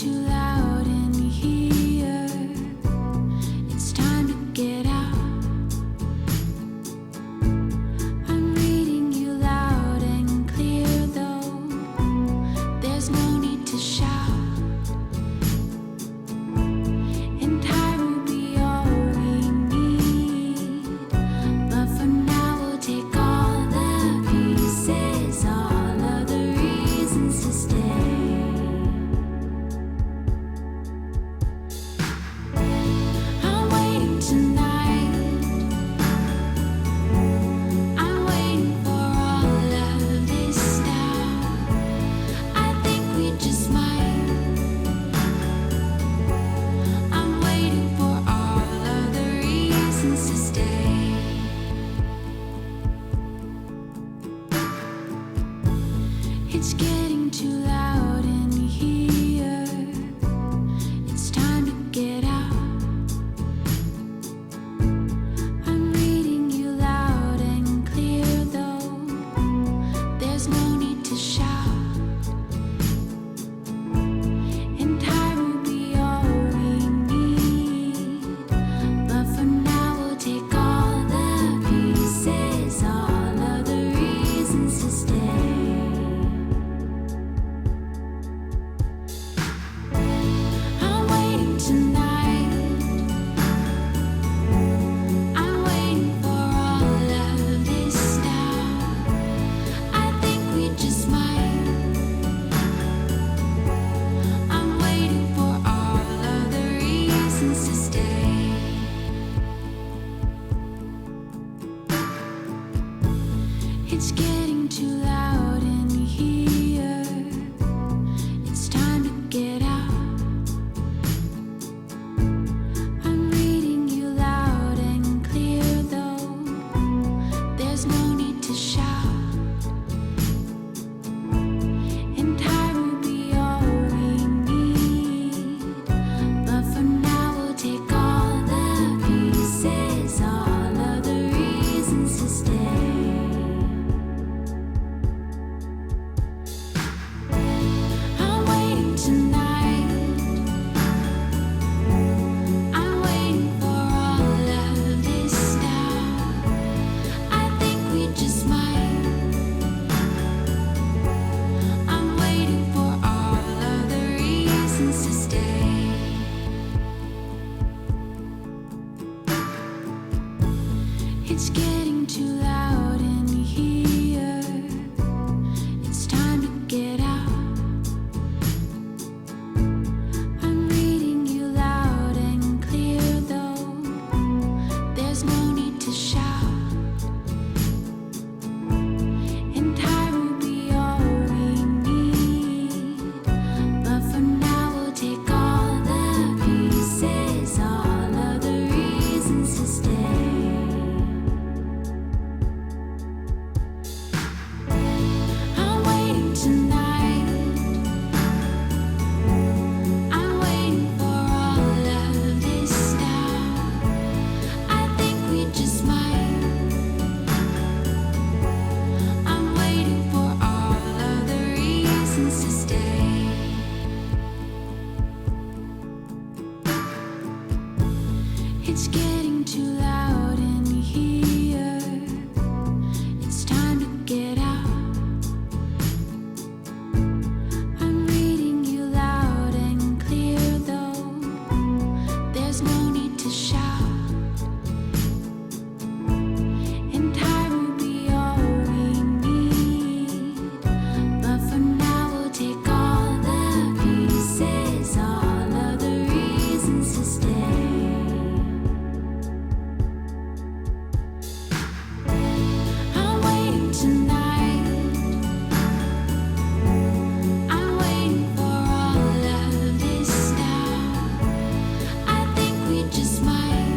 too loud in here. It's time to get out. I'm reading you loud and clear, though there's no need to shout. And time will be all we need, but for now we'll take all the pieces, all of the reasons to stay. I'm waiting tonight. I'm waiting for all of this now. I think we just might. I'm waiting for all of the reasons to stay. It's getting too loud in here. It's time to get out. I'm reading you loud and clear, though there's no need to shout. And time will be all we need, but for now we'll take all the pieces, all of the reasons to stay. I'm waiting tonight. I'm waiting for all of this now. I think we just might. I'm waiting for all of the reasons to stay. It's getting too loud in here. It's time to get out. I'm reading you loud and clear, though there's no need to shout. And time will be all we need, but for now we'll take all the pieces, all of the reasons to stay. I'm waiting tonight. I'm waiting for all of this now. I think we just might. I'm waiting for all of the reasons to stay. It's getting too loud in here. It's time to get out. I'm reading you loud and clear, though there's no need to shout. And time will be all we need, but for now we'll take all the pieces, all of the reasons to stay. I'm waiting tonight. I'm waiting for all of this now. I think we just might. I'm waiting for all of the reasons to stay. It's getting too loud in here. It's time to get out. I'm reading you loud and clear, though there's no need to shout. And time will be all we need, but for now we'll take all the pieces, all of the reasons to stay. I'm waiting tonight. I'm waiting for all of this now. I think we just might.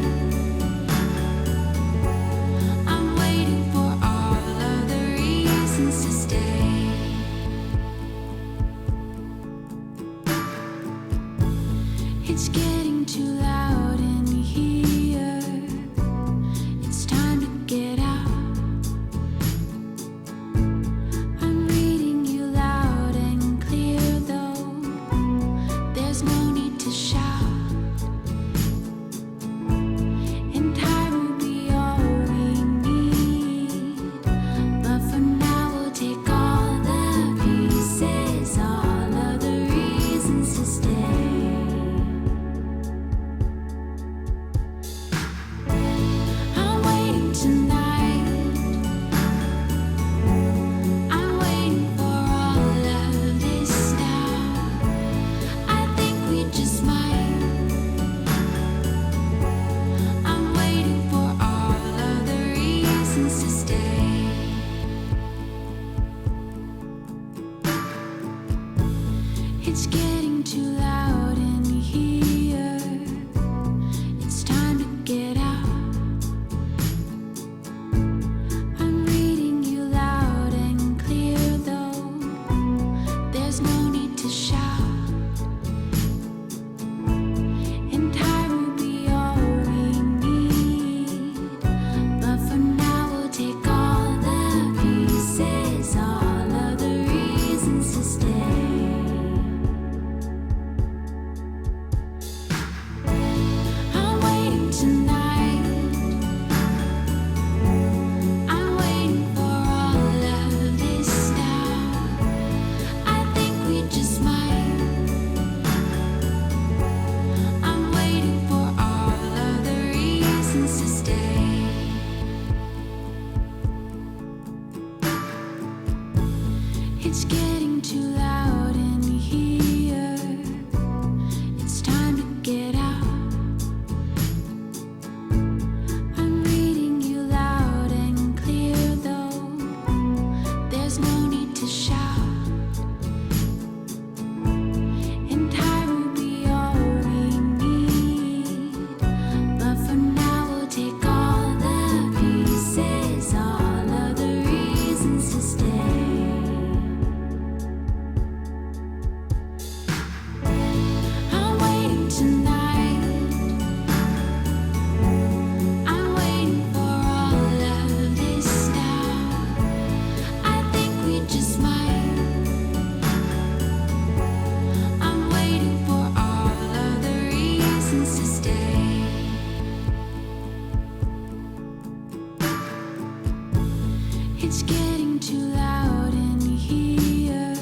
It's getting too loud in here.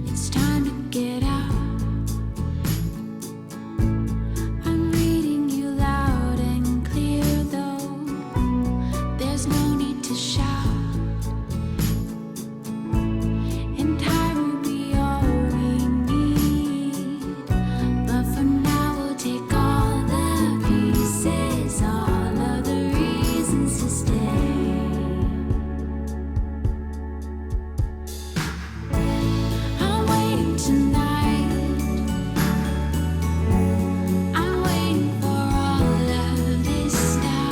It's time to get out. I'm reading you loud and clear, though there's no need to shout. In time will be all we need, but for now we'll take all the pieces, all of the reasons to stay. I'm waiting tonight. I'm waiting for all of this now.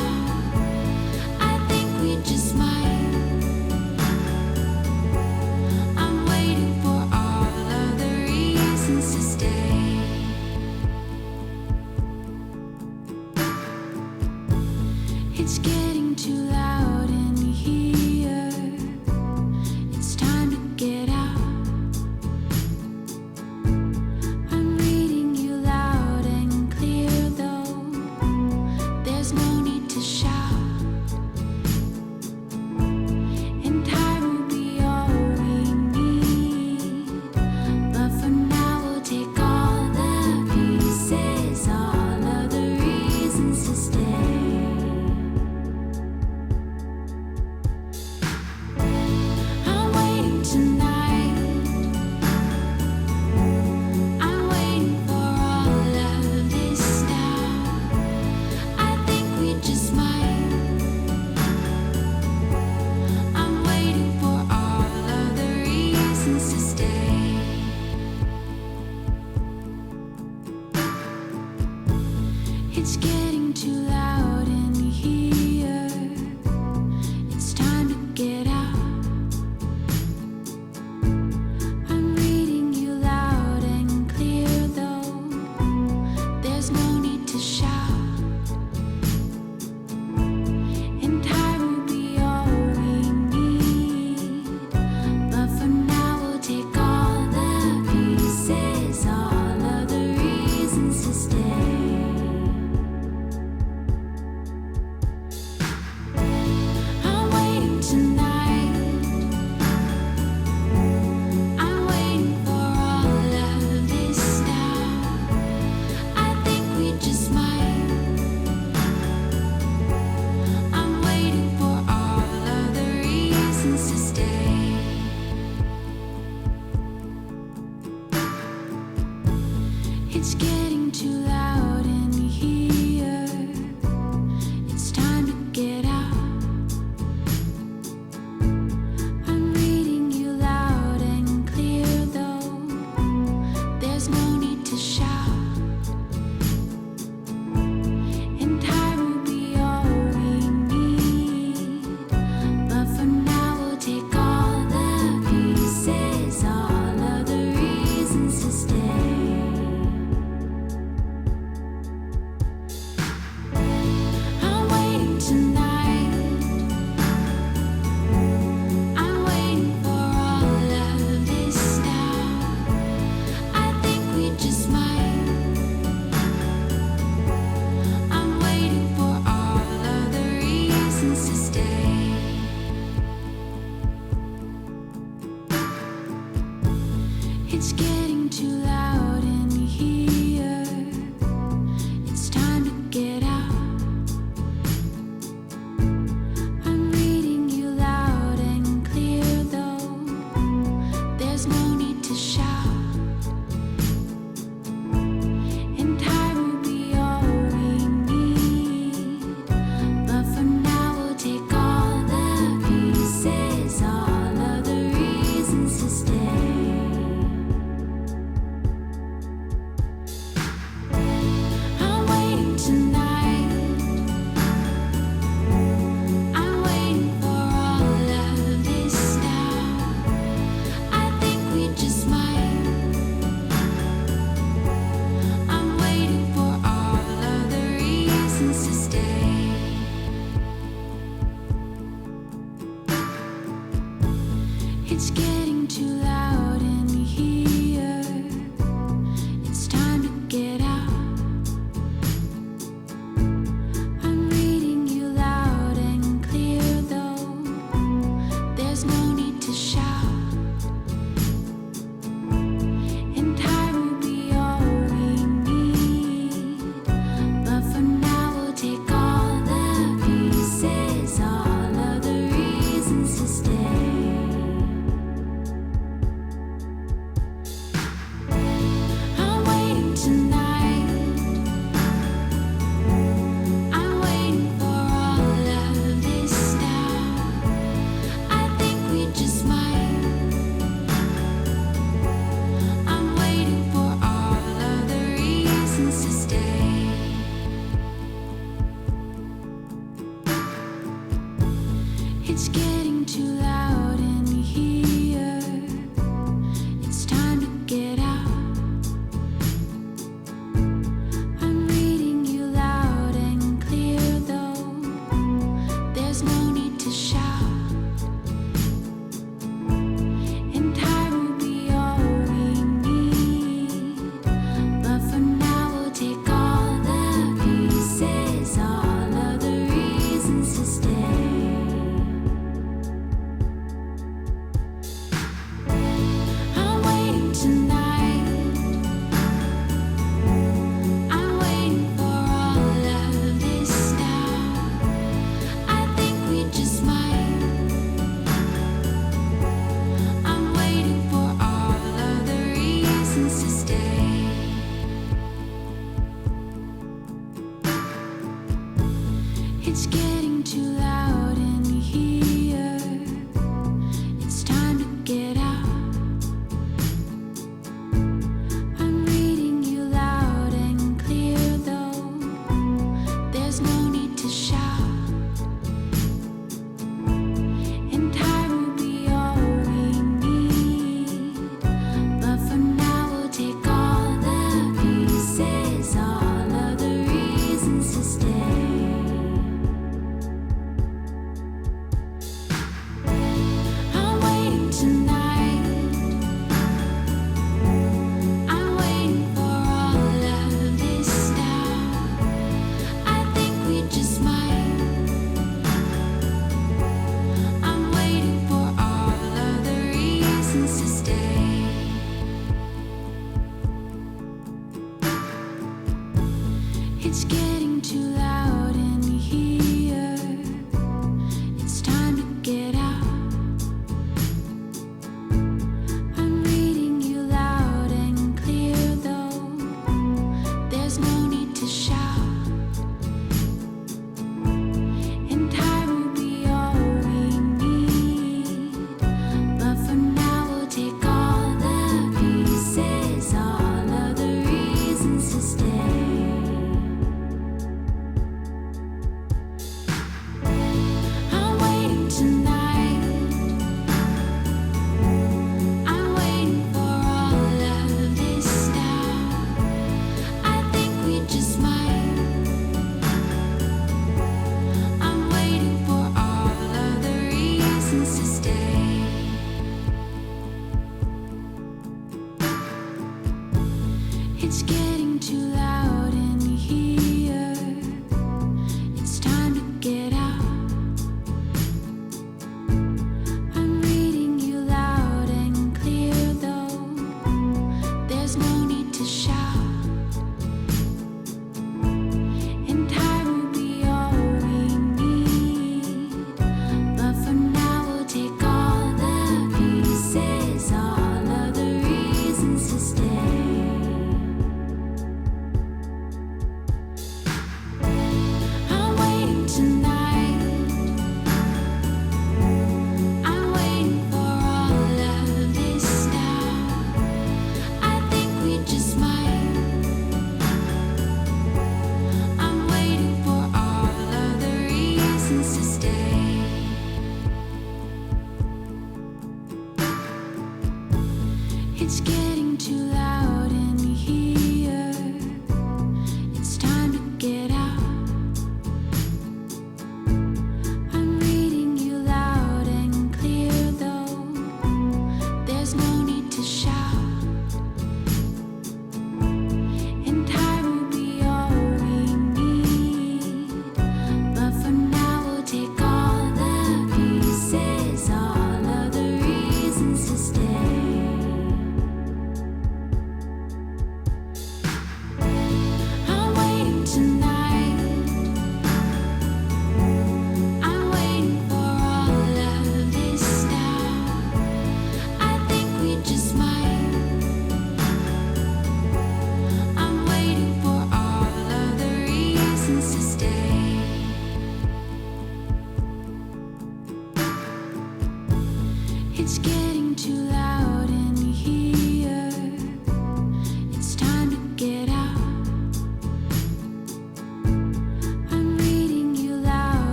I think we just might. I'm waiting for all of the reasons to stay. It's getting too loud in here. It's time to get out. I'm reading you loud and clear, though there's no need to shout. In time will be all we need, but for now we'll take all the pieces, all of the reasons to stay. It's getting too loud in here. It's time to get out. I'm reading you loud and clear, though there's no need to shout. And time will be all we need. But for now, we'll take all the pieces, all of the reasons to stay. I'm waiting tonight. I'm waiting for all of this now. I think we just might. I'm waiting for all of the reasons to stay. It's getting too loud in here. It's time to get out. I'm reading you loud and clear, though there's no need to shout. And time will be all we need. But for now, we'll take all the pieces, all of the reasons to stay.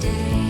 stay.